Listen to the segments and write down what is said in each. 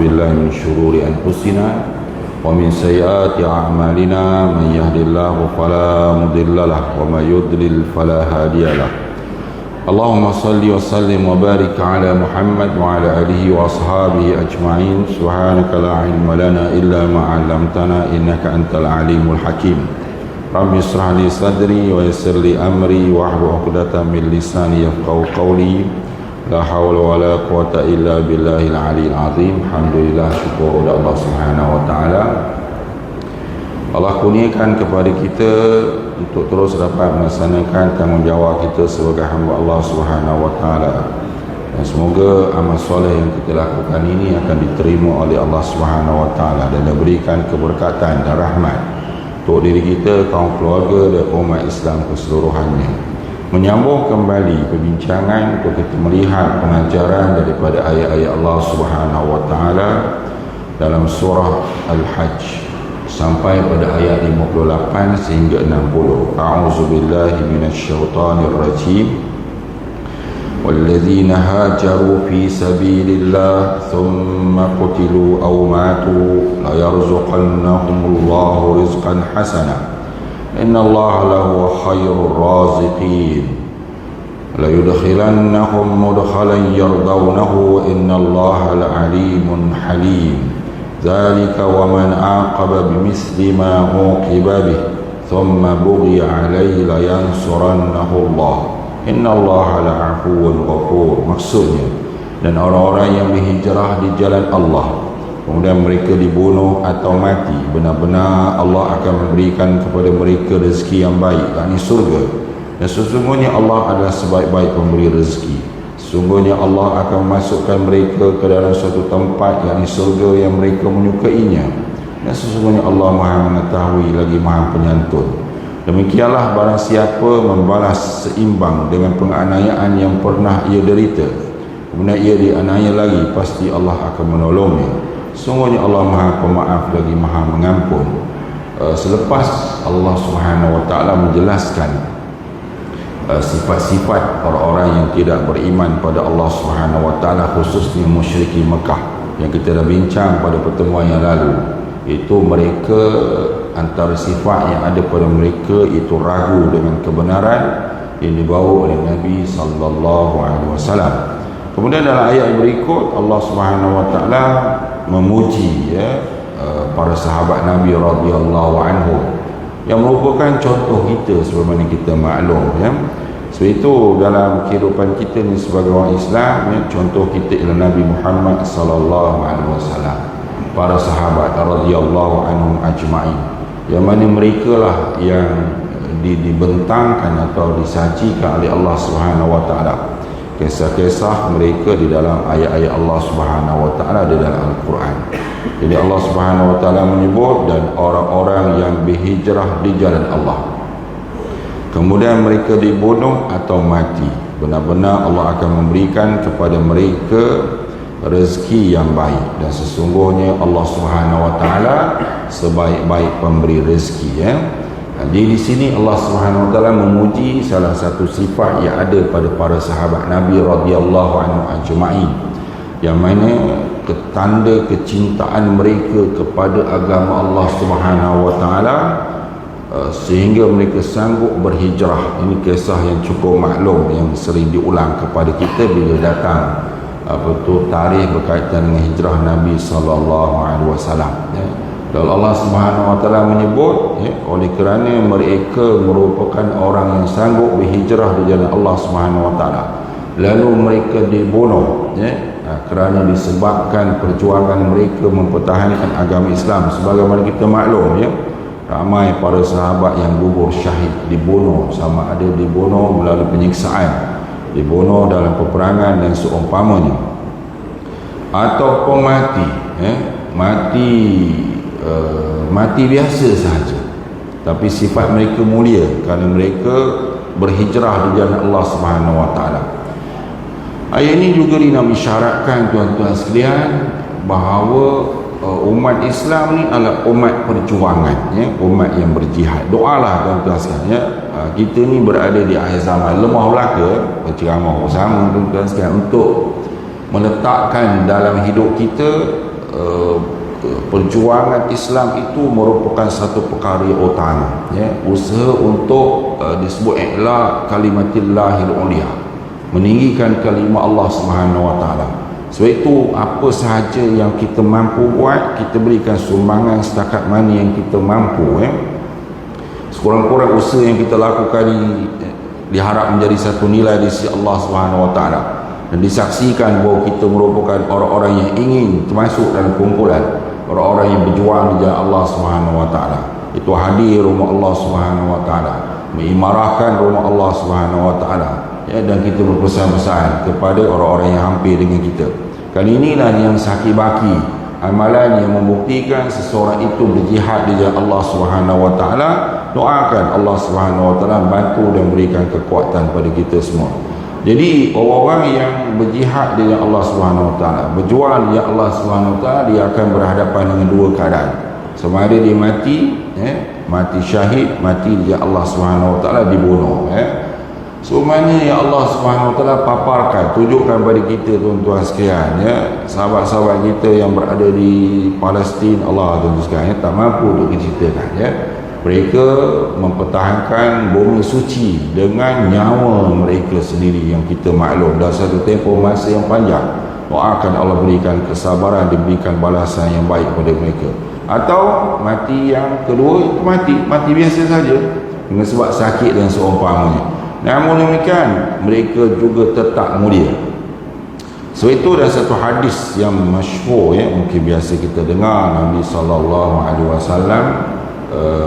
بالله من شرور أنفسنا ومن سيئات أعمالنا من يهد الله فلا مضل له ومن يضلل فلا هادي له اللهم صل وسلم وبارك على محمد وعلى آله وأصحابه أجمعين سبحانك لا علم لنا إلا ما علمتنا إنك أنت العليم الحكيم رب اشرح لي صدري ويسر لي أمري واحلل عقدة من لساني يفقهوا قولي لا حول ولا قوة إلا بالله العلي العظيم. Alhamdulillah, syukur kepada Allah Subhanahu wa taala. Allah kurniakan kepada kita untuk terus dapat melaksanakan tanggungjawab kita sebagai hamba Allah Subhanahu wa taala. Dan semoga amal soleh yang kita lakukan ini akan diterima oleh Allah Subhanahu wa taala dan diberikan keberkatan dan rahmat untuk diri kita, kaum keluarga dan umat Islam keseluruhannya. Menyambung kembali perbincangan untuk kita melihat pengajaran daripada ayat-ayat Allah Subhanahu wa taala dalam surah Al-Hajj sampai pada ayat 58 sehingga 60. A'udzubillahi minasyaitonir rajim. وَالَّذِينَ هَاجَرُوا فِي سَبِيلِ اللَّهِ ثُمَّ قُتِلُوا أَوْ مَاتُوا لَيَرْزُقَنَّهُمُ اللَّهُ رِزْقًا حَسَنًا إِنَّ اللَّهَ لَهُوَ خَيْرُ الرَّازِقِينَ لَيُدْخِلَنَّهُمْ مُدْخَلًا يَرْضَوْنَهُ إِنَّ اللَّهَ لَعَلِيمٌ حَلِيمٌ ذَلِكَ وَمَنْ عَاقَبَ بِمِثْلِ مَا عُوقِبَ بِهِ ثُمَّ بُغِيَ عَلَيْهِ لَيَنْصُرَنَّهُ اللَّهُ إِنَّ اللَّهَ لَعَفُوٌّ غَفُورٌ. Maksudnya, dan orang-orang yang berhijrah di jalan Allah kemudian mereka dibunuh atau mati, benar-benar Allah akan memberikan kepada mereka rezeki yang baik, yakni surga. Dan sesungguhnya Allah adalah sebaik-baik pemberi rezeki. Sesungguhnya Allah akan memasukkan mereka ke dalam suatu tempat, yakni surga yang mereka menyukainya. Dan sesungguhnya Allah Maha mengetahui lagi Maha penyantun. Demikianlah barang siapa membalas seimbang dengan penganiayaan yang pernah ia derita, kemudian ia dianiaya lagi, pasti Allah akan menolongnya. Sungguhnya Allah Maha Pemaaf lagi Maha Mengampun. Selepas Allah Subhanahu wa taala menjelaskan sifat-sifat orang-orang yang tidak beriman pada Allah Subhanahu wa taala, khususnya musyrikin Mekah yang kita dah bincang pada pertemuan yang lalu, itu mereka antara sifat yang ada pada mereka itu ragu dengan kebenaran yang dibawa oleh Nabi sallallahu alaihi wasallam. Kemudian dalam ayat berikut Allah Subhanahu wa taala memuji para sahabat Nabi radhiyallahu anhu yang merupakan contoh kita sebagaimana kita maklum sebab itu dalam kehidupan kita ni sebagai orang Islam contoh kita ialah Nabi Muhammad sallallahu alaihi wasallam, para sahabat radhiyallahu anhum ajma'in, yang mana mereka lah yang dibentangkan atau disajikan oleh Allah Subhanahu wa taala kisah-kisah mereka di dalam ayat-ayat Allah Subhanahu wa taala di dalam Al-Quran. Jadi Allah Subhanahu wa taala menyebut dan orang-orang yang berhijrah di jalan Allah kemudian mereka dibunuh atau mati, benar-benar Allah akan memberikan kepada mereka rezeki yang baik, dan sesungguhnya Allah Subhanahu wa taala sebaik-baik pemberi rezeki. Jadi di sini Allah Subhanahu wa taala memuji salah satu sifat yang ada pada para sahabat Nabi radhiyallahu anhu ajma'in, yang mana tanda kecintaan mereka kepada agama Allah Subhanahu wa taala sehingga mereka sanggup berhijrah. Ini kisah yang cukup maklum yang sering diulang kepada kita bila datang tarikh berkaitan dengan hijrah Nabi sallallahu alaihi wasallam. Dan Allah Subhanahu wa taala menyebut oleh kerana mereka merupakan orang yang sanggup berhijrah di jalan Allah Subhanahu wa taala, lalu mereka dibunuh kerana disebabkan perjuangan mereka mempertahankan agama Islam. Sebagaimana kita maklum ramai para sahabat yang gugur syahid, dibunuh, sama ada dibunuh melalui penyiksaan, dibunuh dalam peperangan dan seumpamanya, ataupun mati biasa sahaja, tapi sifat mereka mulia kerana mereka berhijrah di jalan Allah Subhanahu wa taala. Ayat ini juga nak isyaratkan tuan-tuan sekalian bahawa umat Islam ni adalah umat perjuangan, umat yang berjihad. Doalah tuan-tuan sekalian, kita ni berada di akhir zaman, lemah belaka berceramah bersama tuan-tuan sekalian untuk meletakkan dalam hidup kita uh, perjuangan Islam itu merupakan satu perkara yang utama, ya. Usaha untuk disebut i'la kalimatillahil ulia, meninggikan kalimah Allah Subhanahu wa taala. Sebab itu apa sahaja yang kita mampu buat, kita berikan sumbangan setakat mana yang kita mampu, ya. Sekurang-kurang usaha yang kita lakukan ini diharap menjadi satu nilai di sisi Allah Subhanahu wa taala, dan disaksikan bahawa kita merupakan orang-orang yang ingin termasuk dalam kumpulan orang-orang yang berjuang di jalan Allah Subhanahu wa taala. Itu hadir rumah Allah Subhanahu wa taala, mengimarahkan rumah Allah Subhanahu wa taala, ya, dan kita berpesan-pesan kepada orang-orang yang hampir dengan kita. Kali inilah yang sakit baki, amalan yang membuktikan seseorang itu berjihad di jalan Allah Subhanahu wa taala. Doakan Allah Subhanahu wa taala bantu dan berikan kekuatan pada kita semua. Jadi orang-orang yang berjihad di jalan Allah Subhanahu wa taala, berjuang di jalan Allah Subhanahu wa taala, dia akan berhadapan dengan dua keadaan. Sama ada dia mati, mati syahid, mati di jalan Allah Subhanahu wa taala, dibunuh, semuanya yang Allah Subhanahu wa taala paparkan, tunjukkan pada kita tuan-tuan sekalian, ya, sahabat-sahabat kita yang berada di Palestin, Allah tuan-tuan sekalian, tak mampu untuk diceritakan, ya. Mereka mempertahankan bumi suci dengan nyawa mereka sendiri, yang kita maklum dalam satu tempoh masa yang panjang. Doakan Allah berikan kesabaran, diberikan balasan yang baik kepada mereka. Atau mati yang kedua itu mati biasa saja dengan sebab sakit dan seumpamanya. Namun demikian mereka juga tetap mulia. Sebab itu ada satu hadis yang masyhur, ya, mungkin biasa kita dengar, Nabi SAW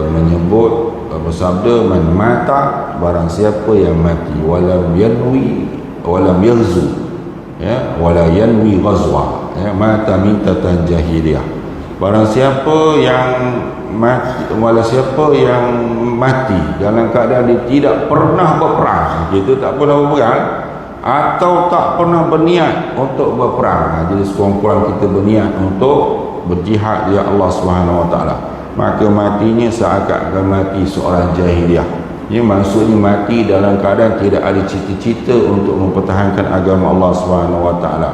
menyebut, bersabda, man mata, barang siapa yang mati, walam yanwi walam yaghzu, ya, wala yanwi ghazwa, ya, mata mitatan jahiliyah. Barang siapa yang mati, wala siapa yang mati dalam keadaan dia tidak pernah berperang, kita tak pernah berperang atau tak pernah berniat untuk berperang, jadi sekurang-kurang kita berniat untuk berjihad di Allah Subhanahu wa taala, maka matinya seakan-akan mati seorang jahiliyah. Ini maksudnya mati dalam keadaan tidak ada cita-cita untuk mempertahankan agama Allah Subhanahu wa taala.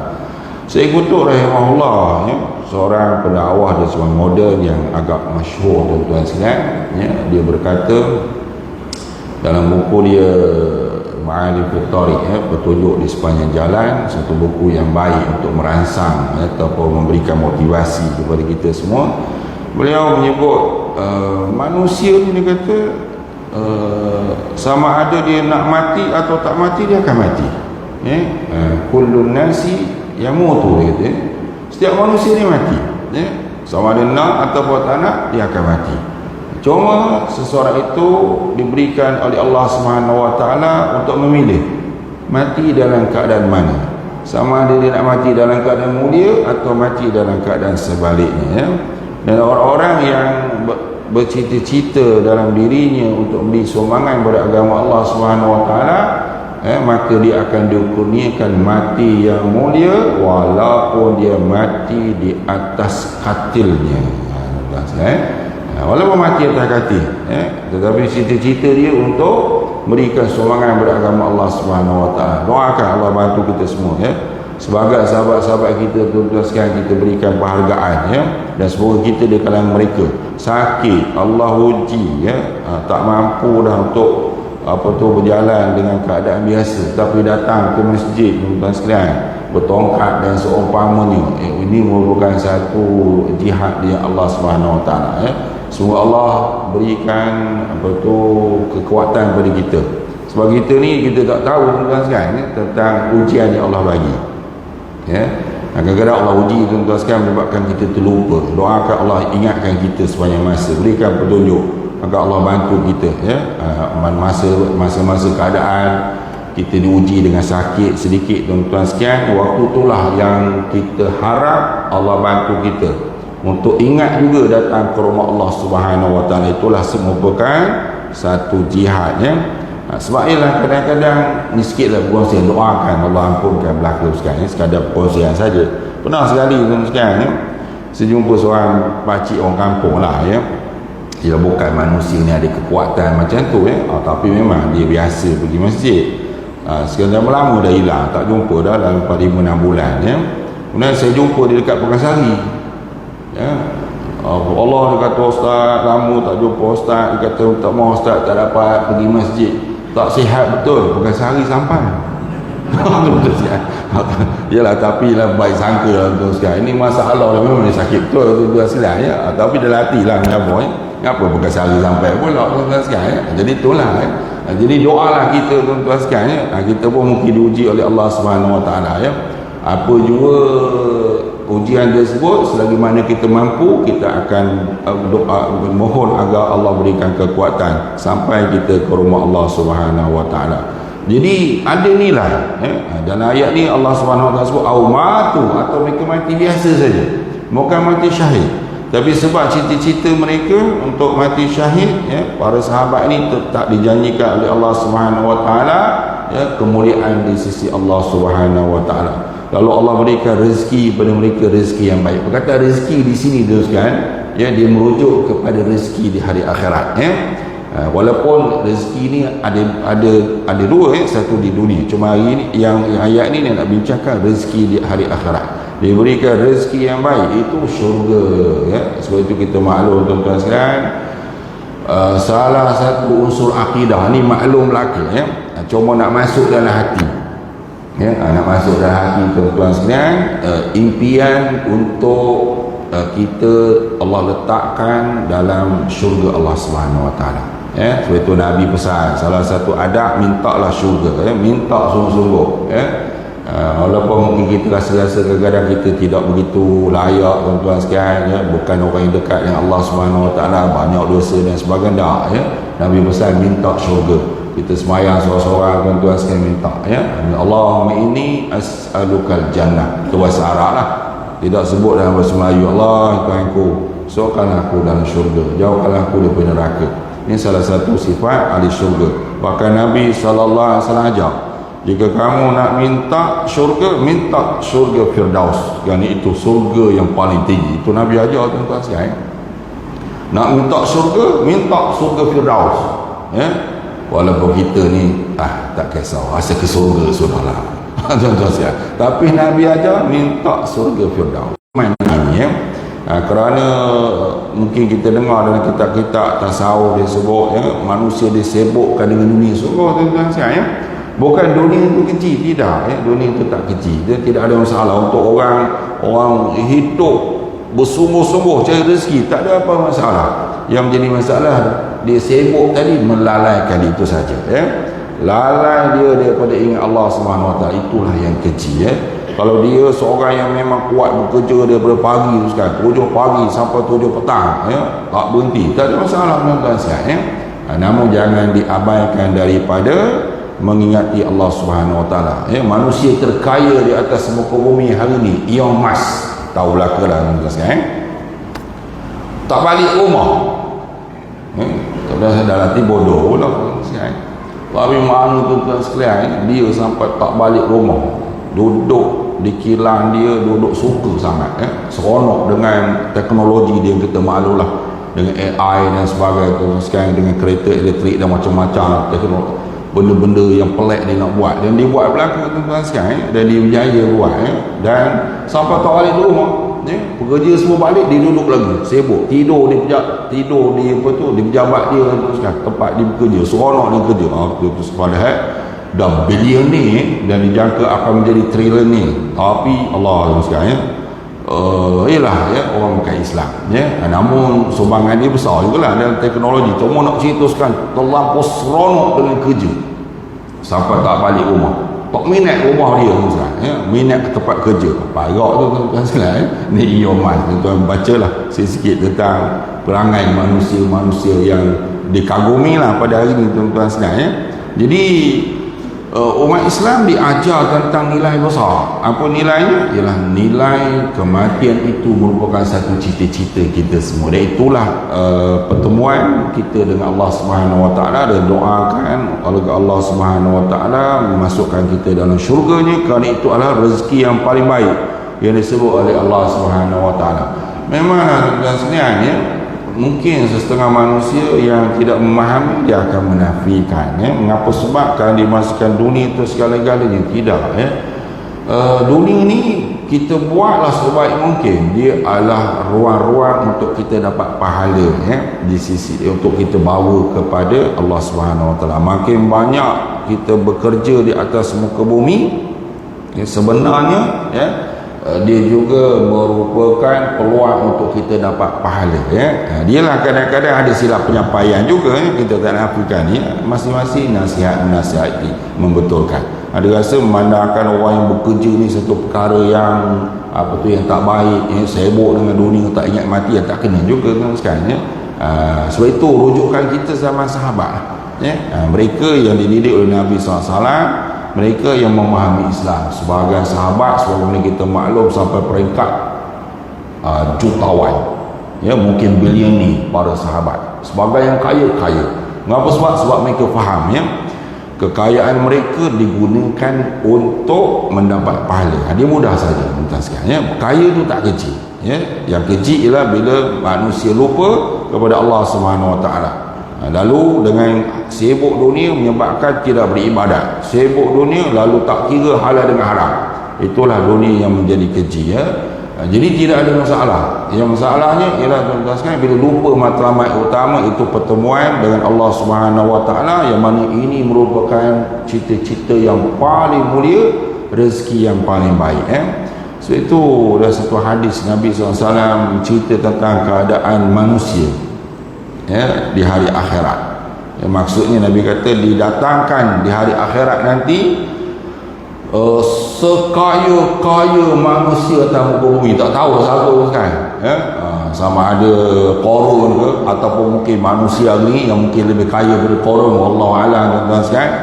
Syekh Qutb rahimahullah, ya, seorang pendakwah dari zaman moden yang agak masyhur tuan-tuan sekalian, ya, dia berkata dalam buku dia Ma'alim fi Thariq, ya, petunjuk di sepanjang jalan, satu buku yang baik untuk merangsang, ya, ataupun memberikan motivasi kepada kita semua. Beliau menyebut manusia ni, dia kata sama ada dia nak mati atau tak mati, dia akan mati, ya. Kullun nasi yamutu, dia kata, setiap manusia ni mati, ya. Sama ada nak ataupun tak nak, dia akan mati. Cuma seseorang itu diberikan oleh Allah Subhanahu wa taala untuk memilih mati dalam keadaan mana, sama ada dia nak mati dalam keadaan mulia atau mati dalam keadaan sebaliknya, ya. Dan orang-orang yang bercita-cita dalam dirinya untuk memberi sumbangan kepada agama Allah Subhanahu wa taala, maka dia akan dikurniakan mati yang mulia walaupun dia mati di atas katilnya. Walaupun mati atas katil, tetapi cita-cita dia untuk berikan sumbangan kepada agama Allah Subhanahu wa taala. Doakan Allah bantu kita semua, ya. Sebagai sahabat-sahabat kita tuan-tuan sekalian, kita berikan penghargaan, ya, dan semoga kita di kalangan mereka. Sakit Allah uji, ya, tak mampu dah untuk berjalan dengan keadaan biasa, tapi datang ke masjid tuan-tuan sekalian, bertongkat dan seumpamanya, ini merupakan satu jihad di Allah Subhanahu wa taala, ya. Semoga Allah berikan kekuatan kepada kita. Sebab kita ni, kita tak tahu tuan-tuan sekalian, ya, tentang ujian yang Allah bagi, ya. Kadang-kadang Allah uji tuan-tuan sekalian menyebabkan kita terlupa. Doakan Allah ingatkan kita sepanjang masa, berikan petunjuk agar Allah bantu kita, ya. Masa-masa keadaan kita diuji dengan sakit sedikit tuan-tuan sekalian, waktu itulah yang kita harap Allah bantu kita untuk ingat juga datang ke rumah Allah Subhanahu wa taala. Itulah merupakan satu jihad, ya. Sebab ialah kadang-kadang ni sikitlah perkongsian, doakan Allah ampunkan belaka sekarang, ya, sekadar perkongsian saja. Pernah sekali tuan sekarang, ya, saya jumpa seorang pakcik orang kampung lah, ya. Dia bukan manusia ni ada kekuatan macam tu, ya, tapi memang dia biasa pergi masjid. Sekarang dah lama dah hilang, tak jumpa dah dalam 4-5-6 bulan, ya. Kemudian saya jumpa dia dekat Pekasari, Ya. Allah dia kata ustaz lama tak jumpa ustaz, dia kata tak mau ustaz tak dapat pergi masjid, tak sihat betul, bukan sehari sampai. Betul sihat. Yalah, tapi lah baik sangka lah betul sekali. Ini masalah memang dia sakit betul tu asal ya. Tapi dia latih lah ngapa ngapa bukan sehari sampai pula tuan-tuan sekalian. Jadi itulah jadi doalah kita tuan-tuan sekalian. Kita pun mungkin diuji oleh Allah Subhanahu Wa Taala ya. Apa juga ujian tersebut, selagi mana kita mampu, kita akan doa mohon agar Allah berikan kekuatan sampai kita ke rumah Allah Subhanahu Wa Taala. Jadi ada nilai dan ayat ni Allah Subhanahu Wa Taala sebut aumatu, atau mereka mati biasa saja, bukan mati syahid. Tapi sebab cita-cita mereka untuk mati syahid para sahabat ini tetap dijanjikan oleh Allah Subhanahu Wa Taala kemuliaan di sisi Allah Subhanahu Wa Taala. Lalu Allah berikan rezeki kepada mereka, rezeki yang baik. Perkataan rezeki di sini teruskan dia merujuk kepada rezeki di hari akhirat walaupun rezeki ni ada dua satu di dunia. Cuma hari ni yang ayat ni nak bincangkan rezeki di hari akhirat. Diberikan rezeki yang baik itu syurga sebab itu kita maklum tuan-tuan sekalian, salah satu unsur akidah ni maklum belaka cuma nak masuk dalam hati nak masuk dalam hati tuan-tuan sekalian. Impian untuk kita Allah letakkan dalam syurga Allah Subhanahu Wa Taala. Sebab itu Nabi pesan salah satu adab, mintalah syurga minta sungguh-sungguh walaupun mungkin kita rasa-rasa kadang-kadang kita tidak begitu layak tuan-tuan sekalian bukan orang yang dekat dengan Allah Subhanahu Wa Taala, banyak dosa dan sebagainya Nabi pesan minta syurga. Kita semayang seorang-seorang tuan-tuan sekalian minta Allahumma inni as'alukal jannah, itu bahasa Arab lah, tidak sebut dalam bahasa Melayu. Allah Tuhanku, soalkanlah aku dalam syurga, jauhkanlah aku daripada neraka. Ini salah satu sifat ahli syurga. Bahkan Nabi SAW ajar, jika kamu nak minta syurga Firdaus, yang itu syurga yang paling tinggi. Itu Nabi ajar tuan-tuan sekalian. Nak minta syurga Firdaus walaupun kita ni tak kisah asal ke syurga sudahlah tuan-tuan sekalian, tapi Nabi ajar minta syurga Firdaus. Main ni kerana mungkin kita dengar dalam kitab-kitab tasawuf dia sebut manusia disibukkan dengan dunia. Sungguh tuan-tuan sekalian bukan dunia itu kecil, tidak dunia itu tak kecil, dia tidak ada masalah untuk orang hidup bersungguh-sungguh cari rezeki, tak ada apa masalah. Yang menjadi masalah dia sibuk tadi melalaikan itu saja lalai dia daripada ingat Allah Subhanahu Wa Taala, itulah yang kecil Kalau dia seorang yang memang kuat bekerja daripada pagi tu sekarang 7 pagi sampai 7 petang tak berhenti, tak ada masalah tuan-tuan sekalian namun jangan diabaikan daripada mengingati Allah Subhanahu Wa Taala manusia terkaya di atas muka bumi hari ini Elon Musk, tahu belaka lah tuan-tuan sekalian tak balik rumah tak ada dah latih bodoh pula sekalian. Tapi mana tuan-tuan sekalian dia sampai tak balik rumah, duduk di kilang dia, duduk suka sangat seronok dengan teknologi dia, kita maklum lah dengan AI dan sebagainya tuan-tuan sekalian, dengan kereta elektrik dan macam-macam teknologi, benda-benda yang pelik dia nak buat dan dia buat belakang tuan-tuan sekalian dan dia berjaya buat dan sampai tak balik rumah pekerja semua balik, dia duduk lagi sibuk tidur di apa tu di pejabat dia tempat dia bekerja, seronok dia kerja padahal dah bilion ni dan dijangka akan menjadi trilion ni, tapi Allah sekalian ialah orang bukan Islam namun sumbangan dia besar jugalah dalam teknologi. Cuma nak ceritakan terlampau seronok dengan kerja sampai tak balik rumah, tak minat rumah dia minat tempat kerja. Parok tu tuan-tuan sekalian ni Elon Musk, tuan bacalah sikit tentang perangai manusia-manusia yang dikagumi lah pada hari ni tuan-tuan sekalian Jadi umat Islam diajar tentang nilai besar. Apa nilainya? Ialah nilai kematian itu merupakan satu cita-cita kita semua. Dan itulah pertemuan kita dengan Allah Subhanahu Wa Taala, dan doakan agar Allah Subhanahu Wa Taala memasukkan kita dalam syurganya, kerana itu adalah rezeki yang paling baik yang disebut oleh Allah Subhanahu Wa Taala. Memang dan sebenarnya mungkin setengah manusia yang tidak memahami dia akan menafikan mengapa sebab kalau dimasukkan dunia itu segala-galanya, tidak dunia ni kita buatlah sebaik mungkin. Dia adalah ruang-ruang untuk kita dapat pahala di sisi untuk kita bawa kepada Allah Subhanahu Wa Taala. Makin banyak kita bekerja di atas muka bumi, sebenarnya dia juga merupakan peluang untuk kita dapat pahala. Dialah kadang-kadang ada silap penyampaian juga, kita tak nafikan masing-masing nasihat membetulkan. Ada rasa memandangkan orang yang bekerja ni satu perkara yang yang tak baik, sibuk dengan dunia, tak ingat mati, tak kena juga kan sekarang. Sebab itu rujukan kita zaman sahabat, mereka yang dididik oleh Nabi SAW, mereka yang memahami Islam. Sebagai sahabat, sebagaimana kita maklum, sampai peringkat jutawan, mungkin bilion para sahabat, sebagai yang kaya. Mengapa? Sebab mereka faham kekayaan mereka digunakan untuk mendapat pahala. Dia mudah saja tuan sekalian. Kaya tu tak kecil. Yang kecil ialah bila manusia lupa kepada Allah Subhanahu Wa Taala. Lalu dengan sibuk dunia menyebabkan tidak beribadat. Sibuk dunia lalu tak kira halal dengan haram. Itulah dunia yang menjadi keji. Jadi tidak ada masalah. Yang masalahnya ialah tuan-tuan sekalian, bila lupa matlamat utama, itu pertemuan dengan Allah Subhanahu Wa Taala, yang mana ini merupakan cita-cita yang paling mulia, rezeki yang paling baik. So itu dah satu hadis Nabi SAW cerita tentang keadaan manusia di hari akhirat. Maksudnya Nabi kata didatangkan di hari akhirat nanti sekaya-kaya manusia atas muka bumi, tak tahu siapa kan, sama ada Qarun ke ataupun mungkin manusia ni yang mungkin lebih kaya daripada Qarun, wallahu a'lam.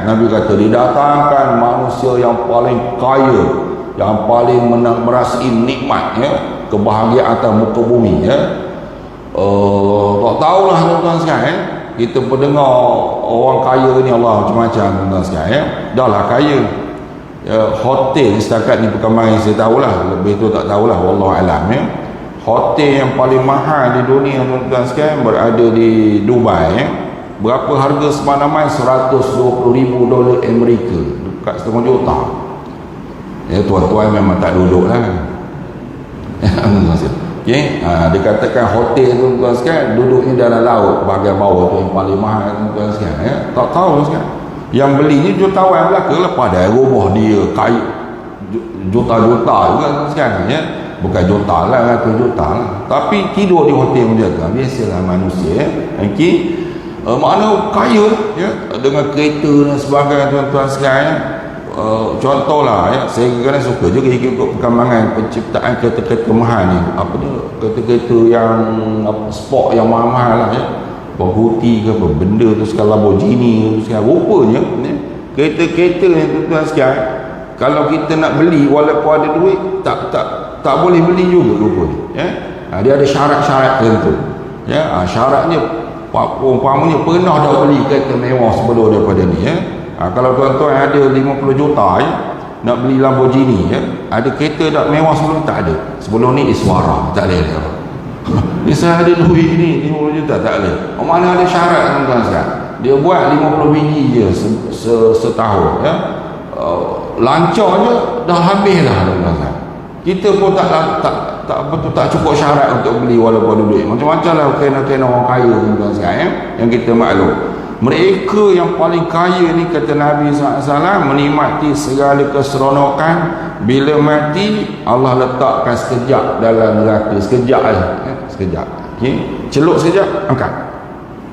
Nabi kata didatangkan manusia yang paling kaya, yang paling merasai nikmat, kebahagiaan atas muka bumi. Tak tahulah tuan-tuan sekalian, kita pendengar orang kaya ni Allah macam-macam tuan-tuan sekalian, dah lah kaya. Hotel setakat ni perkembangan saya tahulah, lebih tu tak tahulah, wallahu alam. Hotel yang paling mahal di dunia tuan-tuan sekalian berada di Dubai. Berapa harga semalaman? $120,000 Amerika, dekat setengah juta. Tuan-tuan memang tak duduk lah. Dikatakan hotel tuan-tuan sekalian duduknya dalam laut bahagian bawah tu yang paling mahal tuan-tuan sekalian. Tak tahu sekalian. Yang belinya jutawan belaka lah, pada rumah dia kaya juta-juta juga sekarang. Bukan juta lah, ratus juta lah, tapi tidur di hotel menjaga. Biasalah manusia. Makna kaya dengan kereta dan sebagainya tuan-tuan sekalian. Contohlah saya kadang suka juga ikut perkembangan penciptaan kereta-kereta mahal ni. Kereta-kereta yang sport yang mahal-mahal lah Bahuti ke apa benda tu sekarang, Lamborghini tu sekarang. Rupanya kereta-kereta ni tuan-tuan sekalian, kalau kita nak beli walaupun ada duit, tak boleh beli juga rupanya. Dia ada syarat-syarat tertentu. Syaratnya umpamanya pernah dah beli kereta mewah sebelum daripada ni. Kalau tuan-tuan ada 50 juta nak beli Lamborghini, ada kereta dah mewah sebelum, tak ada. Sebelum ni Iswara, tak ada. Ni saya ada duit ni 50 juta, tak boleh. Mana ada syarat tuan-tuan sekalian. Dia buat 50 biji je setahun. Lancarnya dah habis dah tuan-tuan sekalian. Kita pun tak cukup syarat untuk beli walaupun ada duit. Macam-macam lah kena orang kaya tuan-tuan sekalian, yang kita maklum. Mereka yang paling kaya ni, kata Nabi SAW, menikmati segala keseronokan. Bila mati, Allah letakkan sekejap dalam neraka. Sekejap lah. Sekejap. Celuk sekejap, angkat.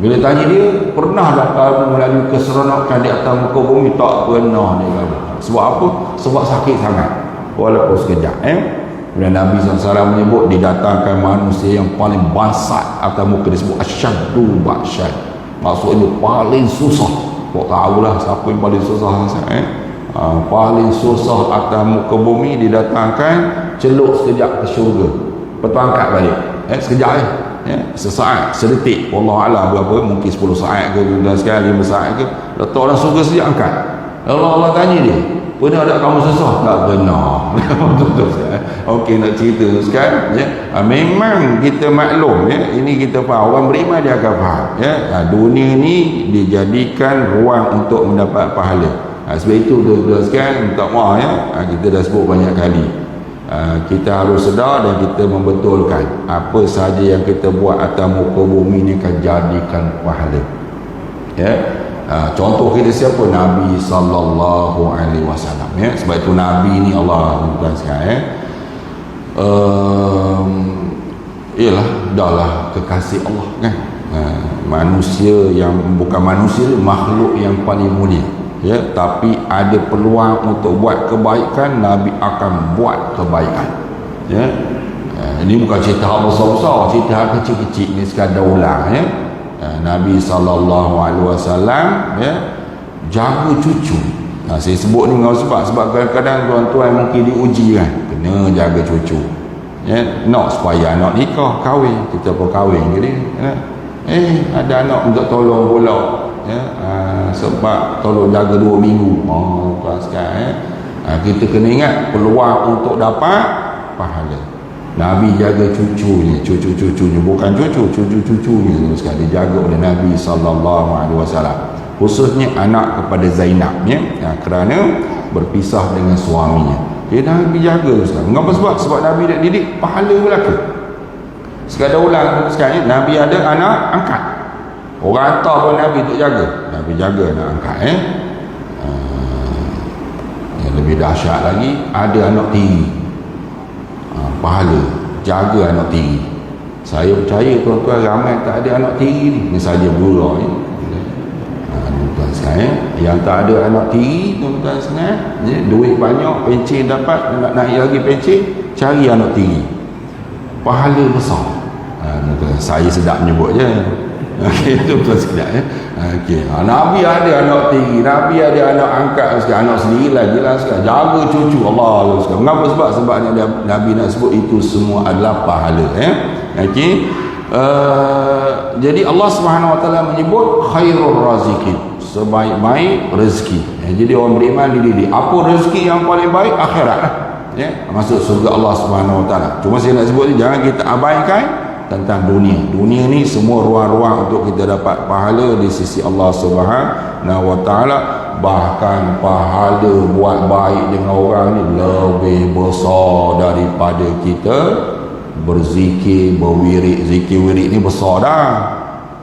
Bila tanya dia, pernah tak kamu melalui keseronokan di atas muka bumi? Tak pernah dia kata. Sebab apa? Sebab sakit sangat. Walaupun sekejap. Bila Nabi SAW menyebut didatangkan manusia yang paling bansat atas muka, disebut asyaddu ba'syad. Maksudnya paling susah. Kau tahulah siapa yang paling susah. Paling susah atas muka bumi, didatangkan, celuk sekejap ke syurga, petangkat balik. Sekejap sesaat, sedetik, wallahualam berapa, mungkin 10 saat ke, dan sekali 5 saat ke, letak dalam syurga sekejap, angkat. Allah tanya dia, pernah tak kamu susah? Tak pernah. Okey, nak cerita sekarang memang kita maklum ini kita faham, orang beriman dia akan faham dunia ni dijadikan ruang untuk mendapat pahala. Sebab itu tuan-tuan sekalian, minta maaf kita dah sebut banyak kali, kita harus sedar dan kita membetulkan apa sahaja yang kita buat atas muka bumi ni akan jadikan pahala. Ya. Contoh kita siapa? Nabi sallallahu alaihi wasallam, ya. Sebab itu Nabi ni Allah tugaskan, ialah dahlah kekasih Allah, kan. Manusia yang bukan manusia, makhluk yang paling mulia, ya, tapi ada peluang untuk buat kebaikan, Nabi akan buat kebaikan, ya. Ini bukan cerita hal besar-besar, cerita hal kecil-kecil ni sekadar ulang, ya. Nabi SAW, ya, jaga cucu. Saya sebut ni dengan sebab kadang-kadang tuan-tuan mungkin diuji, kan, kena jaga cucu, ya. Nak supaya anak nikah, kahwin, kita pun kahwin ke dia, ya. Ada anak untuk tolong pula, ya. Sebab tolong jaga 2 minggu, tuan sekalian, ya. Kita kena ingat peluang untuk dapat pahala. Nabi jaga cucunya, bukan cucunya sekali dijaga oleh Nabi SAW, khususnya anak kepada Zainab, ya, kerana berpisah dengan suaminya. Nabi jaga sekali. Mengapa? Sebab Nabi dah didik pahala belaka. Sekadar ulang sekali, Nabi ada anak angkat, orang hantar pun Nabi untuk jaga. Nabi jaga anak angkat, yang lebih dahsyat lagi, ada anak tiri, pahala jaga anak tiri. Saya percaya tuan-tuan ramai tak ada anak tiri ni saja bergurau, ya. Tuan-tuan sekalian, yang tak ada anak tiri, tuan-tuan sekalian, ya, duit banyak, pencen dapat, nak naik lagi pencen, cari anak tiri, pahala besar. Saya sedap menyebut je. Okey, itu betul sekejap, ya. Okey, Nabi ada anak tiri, Nabi ada anak angkat sekali, anak sendiri lagi lah sekali, jaga cucu Allah sekali. Mengapa? Sebabnya Nabi nak sebut itu semua adalah pahala, ya. Okey, jadi Allah Subhanahu Wa Taala menyebut khairur raziqin, sebaik-baik rezeki, ya. Jadi orang beriman dididik apa rezeki yang paling baik, akhirat lah, ya, masuk surga Allah Subhanahu Wa Taala. Cuma saya nak sebut ni, jangan kita abaikan tentang dunia. Dunia ni semua ruang-ruang untuk kita dapat pahala di sisi Allah Subhanahu Wa Taala. Bahkan pahala buat baik dengan orang ni lebih besar daripada kita berzikir, berwirid. Zikir wirid ni besar dah,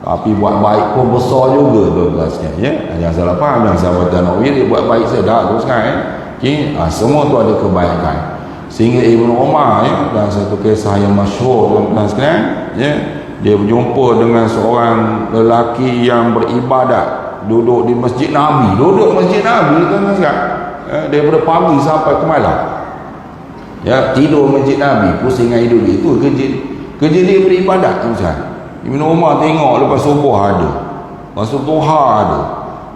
tapi buat baik pun besar juga, tuan-tuan sekalian, ya. Jangan salah faham, jangan sahabat nak wirid buat baik saya dah terus kan, okay. Semua tu ada kebaikan. Sehingga Ibnu Umar, ya, dalam satu kisah yang masyhur, tuan-tuan sekalian, ya, dia berjumpa dengan seorang lelaki yang beribadat, duduk di masjid Nabi, tuan-tuan sekalian, daripada pagi sampai ke malam, ya, tidur masjid Nabi, pusing dengan hidup dia. Itu kerja dia beribadat, tuan-tuan. Ibnu Umar tengok lepas subuh ada, lepas duha ada,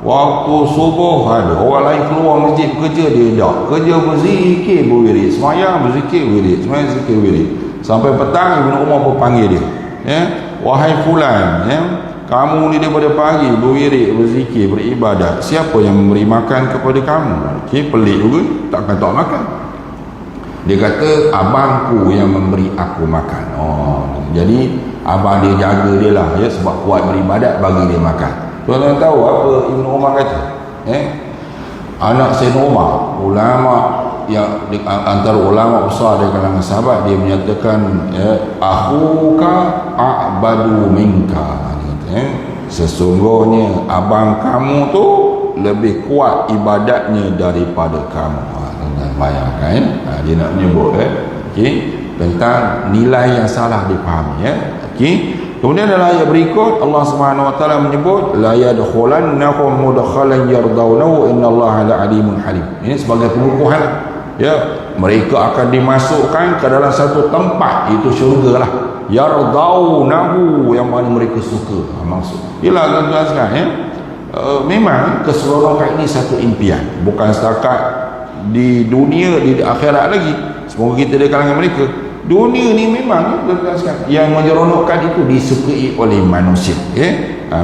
waktu subuh ada, orang lain keluar masjid kerja, dia tak kerja, berzikir berwirid, semayang berzikir wirid, semayang zikir wirid, sampai petang. Ibnu Umar pun panggil dia, ya, wahai fulan, ya, kamu ni daripada pagi berwirid, berzikir, beribadat, siapa yang memberi makan kepada kamu? Okay, pelik juga, takkan tak makan. Dia kata abangku yang memberi aku makan. Jadi abang dia jaga dia lah, ya, sebab kuat beribadat, bagi dia makan. Tuan-tuan tahu apa Ibnu Umar kata? Anak Sayyidina Umar, ulama yang antara ulama besar dari kalangan sahabat, dia menyatakan, akhuka a'badu minka, sesungguhnya abang kamu tu lebih kuat ibadatnya daripada kamu. Tuan-tuan bayangkan, dia nak menyebut, okay, tentang nilai yang salah dipahami, ya. Okay. Kemudian dalam ayat berikut Allah Subhanahu Wa Taala menyebut la yadkhulannahum mudkhalan yardawnahu innallaha la'alimun halim. Ini sebagai pengukuhan, ya, mereka akan dimasukkan ke dalam satu tempat, itu syurga lah, yardawnahu, yang mana mereka suka. Maksud ialah, tuan-tuan sekalian, ya, memang keseronokan ini satu impian, bukan setakat di dunia, di akhirat lagi. Semoga kita di kalangan mereka. Dunia ni memang, yang menyeronokkan itu disukai oleh manusia, ya.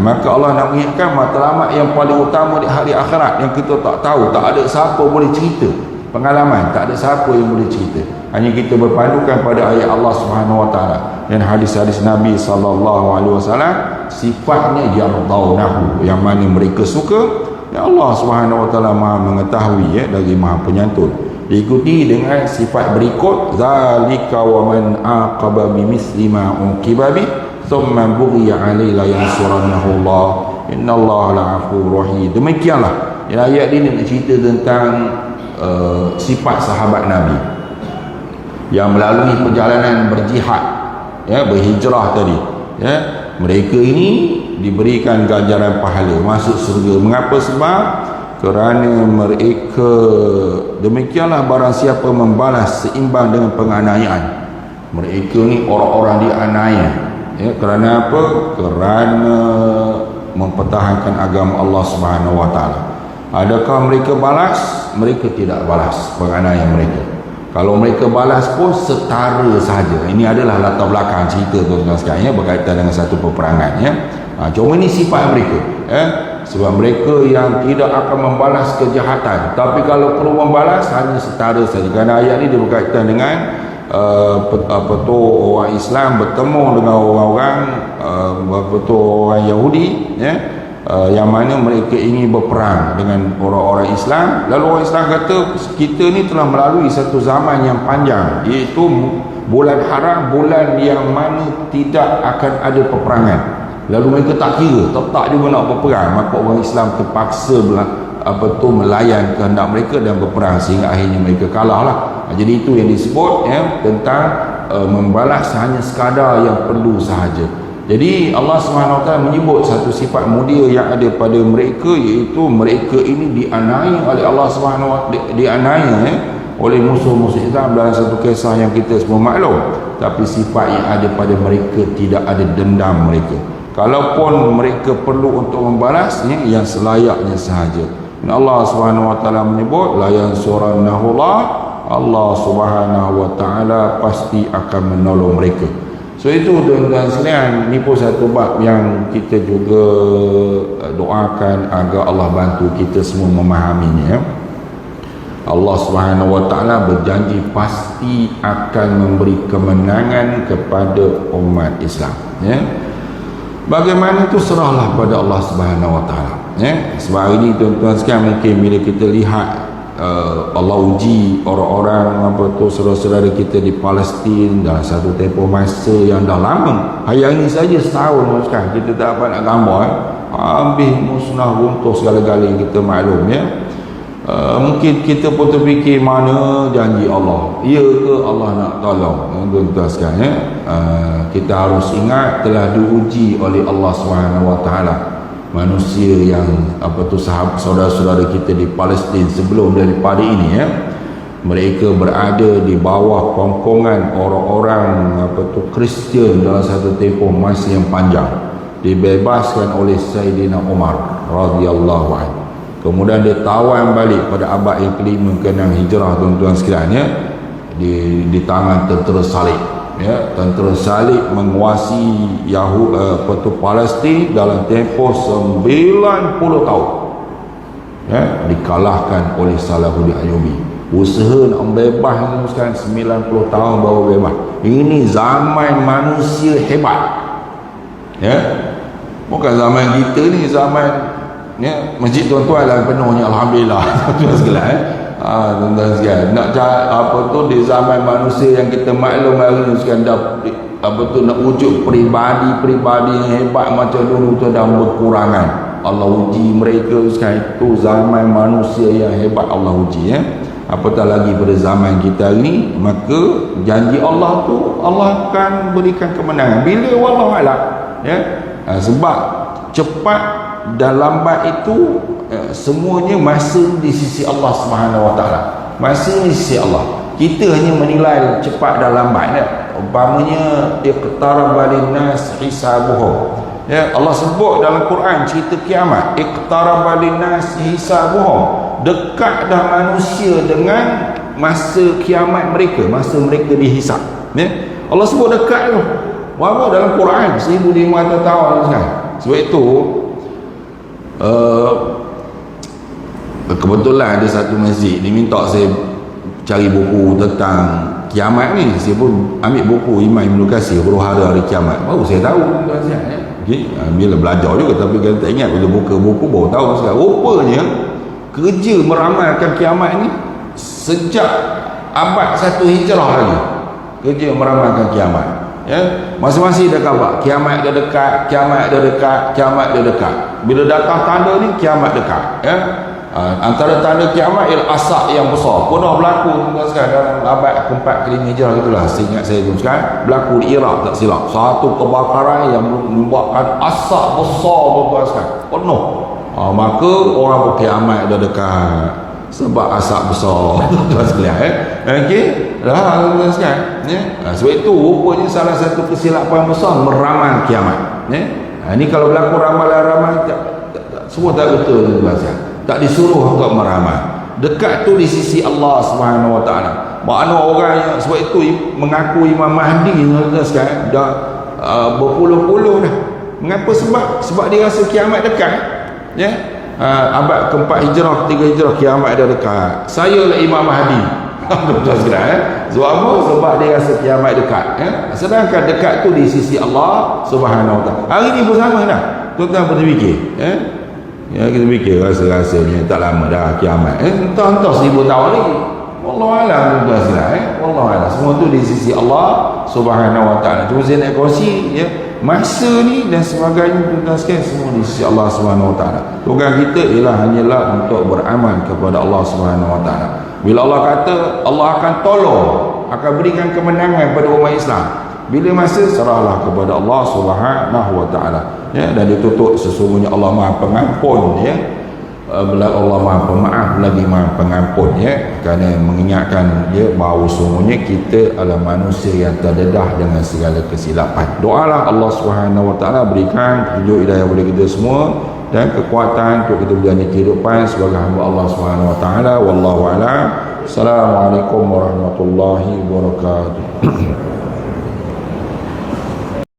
Maka Allah nak mengingatkan matlamat yang paling utama di hari akhirat yang kita tak tahu, tak ada siapa boleh cerita pengalaman, tak ada siapa yang boleh cerita, hanya kita berpandukan pada ayat Allah Subhanahu Wa Taala dan hadis-hadis Nabi sallallahu alaihi wasallam. Sifatnya yardaunahu, yang mana mereka suka. Ya, Allah Subhanahu Wa Taala Maha mengetahui, ya, lagi Maha penyantun. diikuti dengan sifat berikut, zalika wa man aqaba bimisli ma uqiba bi thumma bughiya alayhi la yansurannahu Allah innallaha la'afurur rahim. Demikianlah ayat ini nak cerita tentang sifat sahabat Nabi yang melalui perjalanan berjihad, berhijrah tadi, mereka ini diberikan ganjaran pahala masuk surga. Mengapa? Sebab kerana mereka, demikianlah barang siapa membalas seimbang dengan penganiayaan. Mereka ni orang-orang dianiaya, kerana apa? Kerana mempertahankan agama Allah Subhanahu Wa Taala. Adakah mereka balas? Mereka tidak balas penganiayaan mereka. Kalau mereka balas pun setara sahaja. Ini adalah latar belakang cerita tuan-tuan sekalian, berkaitan dengan satu peperangan, cuma ini sifat mereka, sebab mereka yang tidak akan membalas kejahatan, tapi kalau perlu membalas hanya setara saja. Kerana ayat ini berkaitan dengan orang Islam bertemu dengan orang-orang orang Yahudi, yang mana mereka ingin berperang dengan orang-orang Islam. Lalu orang Islam kata, kita ni telah melalui satu zaman yang panjang, iaitu bulan haram, bulan yang mana tidak akan ada peperangan. Lalu mereka tak kira, tetap juga nak berperang. Maka orang Islam terpaksa melayan kehendak mereka dan berperang, sehingga akhirnya mereka kalah lah. Jadi itu yang disebut tentang membalas hanya sekadar yang perlu sahaja. Jadi Allah SWT menyebut satu sifat mulia yang ada pada mereka, iaitu mereka ini dianiaya oleh Allah SWT, dianiaya oleh musuh-musuh Islam dalam satu kisah yang kita semua maklum. Tapi sifat yang ada pada mereka tidak ada dendam mereka. Kalaupun mereka perlu untuk membalasnya, yang selayaknya sahaja. Dan Allah SWT menyebut, la yansurannahu Allah Subhanahu Wa Taala pasti akan menolong mereka. So itu tuan-tuan sekalian, ini pun satu bab yang kita juga doakan agar Allah bantu kita semua memahaminya. Allah Subhanahu Wa Taala berjanji pasti akan memberi kemenangan kepada umat Islam. Bagaimana itu serahlah pada Allah Subhanahu Wa Taala. Sebab hari ini tuan-tuan sekalian, mungkin bila kita lihat Allah uji orang-orang saudara-saudara kita di Palestin dalam satu tempoh masa yang dah lama. Hari ini saja setahun sekarang kita tak dapat nak gambar, habis musnah runtuh segala-galanya, kita maklum mungkin kita pun terfikir, mana janji Allah, ya ke Allah nak tolong? Tuan-tuan sekalian, kita harus ingat telah diuji oleh Allah SWT manusia yang saudara-saudara kita di Palestin sebelum daripada ini, mereka berada di bawah kongkongan orang-orang Kristian dalam satu tempoh masa yang panjang, dibebaskan oleh Sayyidina Umar radhiyallahu anhu. Kemudian dia tawan balik pada abad yang kelima ke-6 hijrah, tuan-tuan sekalian, di tangan tentera salib. Tentera salib menguasai Palestin dalam tempoh 90 tahun. Dikalahkan oleh Salahuddin Ayyubi. Usaha nak membebas sekarang 90 tahun baru bebas. Ini zaman manusia hebat. Bukan zaman kita ni, zaman masjid tuan-tuan lah penuhnya, alhamdulillah. Tuan-tuan sekalian, tuan-tuan sekalian, nak di zaman manusia yang kita maklum hari ni sekarang dah nak wujud peribadi yang hebat macam dulu tu dah berkurangan. Allah uji mereka sekarang, itu zaman manusia yang hebat Allah uji. Apatah lagi pada zaman kita ni, maka janji Allah tu Allah akan berikan kemenangan bila wallahualam. Sebab cepat dan lambat itu semuanya masa di sisi Allah Subhanahu Wa Taala. Masa di sisi Allah. Kita hanya menilai cepat dan lambat. Umpamanya iqtaraba linnas hisabuhum. Allah sebut dalam Quran cerita kiamat, iqtaraba linnas hisabuhum. Dekat dah manusia dengan masa kiamat mereka, masa mereka dihisab. Allah sebut dekat tu. Walaupun dalam Quran 1500 tahun sekarang. Sebab itu kebetulan ada satu masjid dia minta saya cari buku tentang kiamat ni. Saya pun ambil buku Imam Ibn Katsir, Huru Hara Hari Kiamat, baru saya tahu bila belajar juga, tapi kalau tak ingat, bila buka buku baru tahu sekarang. Rupanya kerja meramalkan kiamat ni sejak abad 1 Hijrah lagi kerja meramalkan kiamat. Ya, masing-masing dah khabar kiamat dah dekat, kiamat dah dekat, kiamat dah dekat. Bila datang tanda ni kiamat dekat. Ya, antara tanda kiamat ialah asap yang besar. Pernah berlaku sekarang dalam abad ke-4 ke-5 Hijrah gitulah. Seingat saya tu sekarang berlaku di Iraq tak silap. Satu kebakaran yang menyebabkan asap besar tuan sekarang. Penuh. Maka orang berkiamat dah dekat sebab asap besar. Tuan sekalian okey. Dah tuan sekalian ya. Sebab itu rupanya salah satu kesilapan besar meramal kiamat. Ya. Ini kalau berlaku ramalan-ramalan semua tak betul tuan sekalian. Tak disuruh untuk meramal. Dekat tu di sisi Allah Subhanahu Wa Taala. Makna orang yang sebab itu mengaku Imam Mahdi tuan sekalian dah berpuluh-puluh dah. Mengapa? Sebab dia rasa kiamat dekat. Ya. Abad ke-4 Hijrah, ke-3 Hijrah, kiamat dah dekat. Saya lah Imam Mahdi. Betul sekali. Sebab apa? Sebab dia rasa kiamat dekat. Ya. Sedangkan dekat tu di sisi Allah Subhanahu Wa Taala. Hari ni pun sama dah. Tuan-tuan pun fikir. Ya, kita fikir rasa-rasanya tak lama dah kiamat. Entah-entah 1000 tahun lagi. Wallahualam tuan sekalian. Wallahualam. Semua tu di sisi Allah Subhanahu Wa Taala. Cuma saya nak kongsi ya, masa ni dan sebagainya tuan sekalian semua di sisi Allah Subhanahu Wa Taala. Tugas kita ialah hanyalah untuk beramal kepada Allah Subhanahu Wa Taala. Bila Allah kata Allah akan tolong, akan berikan kemenangan pada umat Islam. Bila masa serahlah kepada Allah Subhanahu Wa Taala. Ya, dan ditutup sesungguhnya Allah Maha Pengampun ya. Allah Maha Pemaaf lagi Maha Pengampun ya, kerana mengingatkan dia bahawa sesungguhnya kita adalah manusia yang terdedah dengan segala kesilapan. Doalah Allah Subhanahu Wa Taala berikan petunjuk hidayah kepada kita semua dan kekuatan untuk kita berjalani kehidupan sebagai hamba Allah Subhanahu Wa Taala. Wallahu a'lam. Assalamualaikum warahmatullahi wabarakatuh.